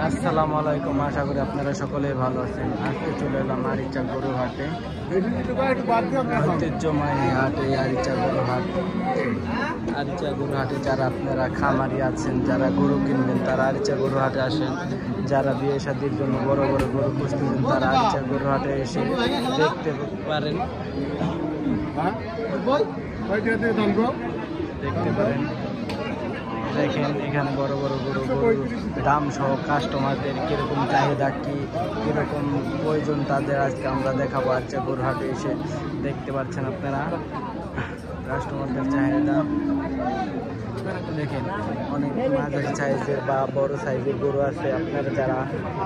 আসসালামু আলাইকুম, আশা করি আপনারা সকলেই ভালো আছেন। আজকে চলে এলাম আরিচা গরু হাটে, ঐতিহ্যময় হাটে আরিচা গরু হাট। আরিচা গরু হাটে যারা আপনারা খামারি আছেন, যারা গরু কিনবেন তারা আরিচা গরু হাটে আসেন। যারা বিয়ে শাদীর জন্য বড় বড় গরু খুঁজতেছেন তারা আরিচা গরু হাটে এসে দেখতে পারেন, দেখতে পারেন। দেখেন এখানে বড় বড় গরু দাম সহ কাস্টমারদের কিরকম চাহিদা, কিরকম প্রয়োজন তাদের আজকে আমরা দেখাবো। আরিচা গরু হাটে এসে দেখতে পাচ্ছেন আপনারা কাস্টমারদের চাহিদা। দেখেন অনেক মাঝারি সাইজের বা বড় সাইজের গরু আছে। আপনারা যারা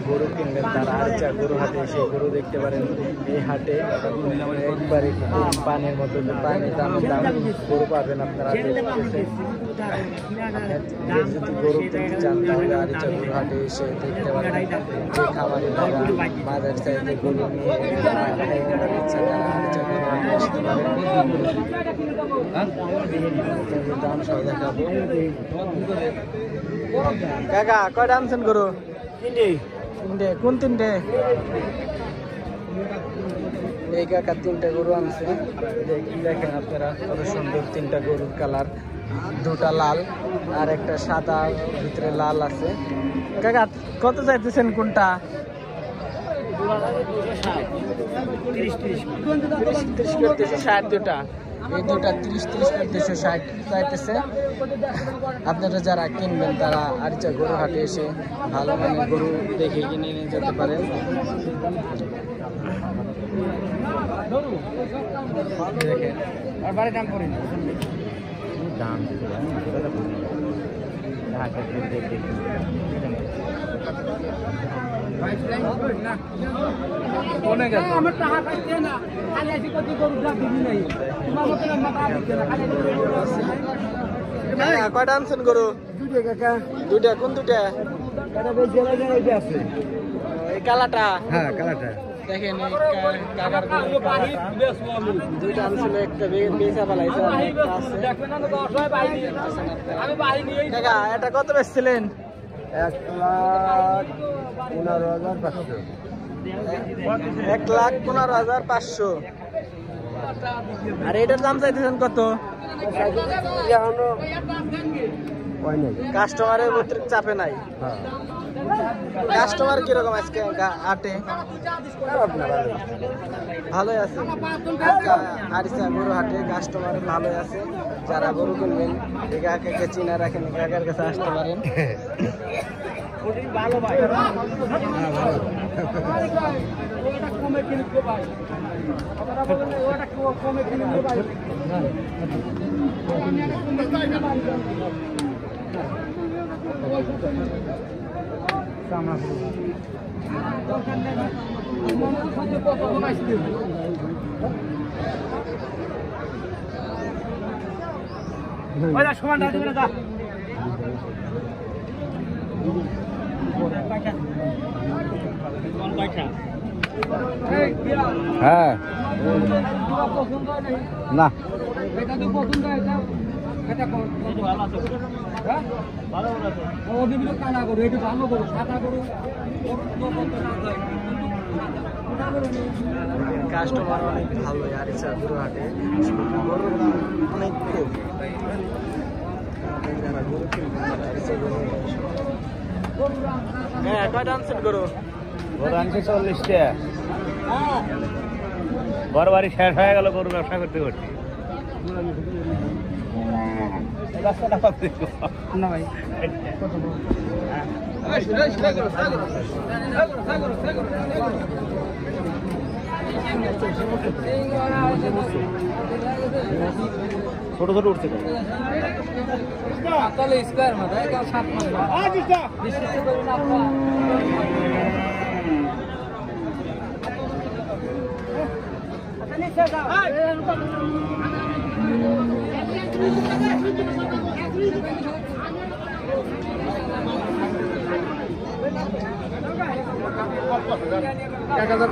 গরু কিনবেন তারা আরিচা গরু হাটে এসে গরু দেখতে পারেন। এই হাটে একবারে পানির মতো দামের দাম গরু পাবেন আপনারা। যদি গরু কিনতে চান তাহলে আরিচা গরু হাটে এসে দেখতে পারেন। যে খামারি তারা মাঝারি সাইজের গরু নিয়ে ইচ্ছা তারা আরিচা গরু হাটে আসতে পারেন। দাম সহ দেখাবো। কাকা কয়টা আনছেন গরু? তিনটে। কোন তিনটে? এই কাকা তিনটা গরু আনছে। দেখেন আপনারা কত সুন্দর তিনটা গরুর কালার, দুটা লাল আর একটা সাদা, ভিতরে লাল আছে। কাকা কত চাইতেছেন কোনটা? 30 করতেছে, 60 দুটা। এই দুটা 30 করতেছে, 60 চাইতেছে। আপনারা যারা কিনবেন তারা আরিচা গরু হাটে এসে ভালো মানের গরু দেখে কিনে নিয়ে যেতে পারেন। দেখেন দাম কয়টা আনছেন গরু? দুইটা। কোন দুটা? এই কালাটা? হ্যাঁ কালাটা। দেখেন দুইটা আনছিল, একটা বেচা পালাইছে। এটা কত বেচছিলেন? 1,15,500। আর এটার দাম চাইতেছেন কত? কাস্টমারের অতিরিক্ত চাপে নাই। কাস্টমার কিরকম আজকে হাটে? ভালোই আছে। আরিচা গরু হাটে কাস্টমার ভালোই আছে। যারা গরু কিনবেন একে চিনা রাখেন, কাকার কাছে আসতে পারেন। হ্যাঁ না কাস্টমার অনেক ভালো আরিচা গরু হাটে। অনেক কম। হ্যাঁ কয়টা আনছেন গরু? গরু আনছে 40টা। বড় বাড়ি শেষ হয়ে গেল গরু ব্যবসা করতে করতে। না ভাই ছোট ছোট উঠছে স্কোয়ার মতো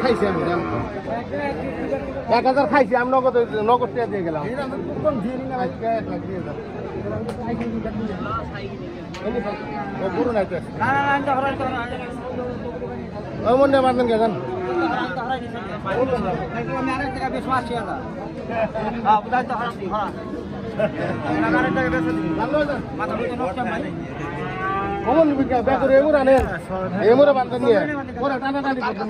খাইছি আমি 1000 খাইছি আমি নগদ দিয়ে গেলাম। গরু নাই তো ওই মনে বাঁধেন গেছেন কমন বেতরে এমুর আনেন এমুরে বাঁধেন নিয়ে ওরা টানা টানি করতেন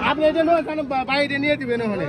আপনি এটা নয় বাইরে নিয়ে দিবেন ওখানে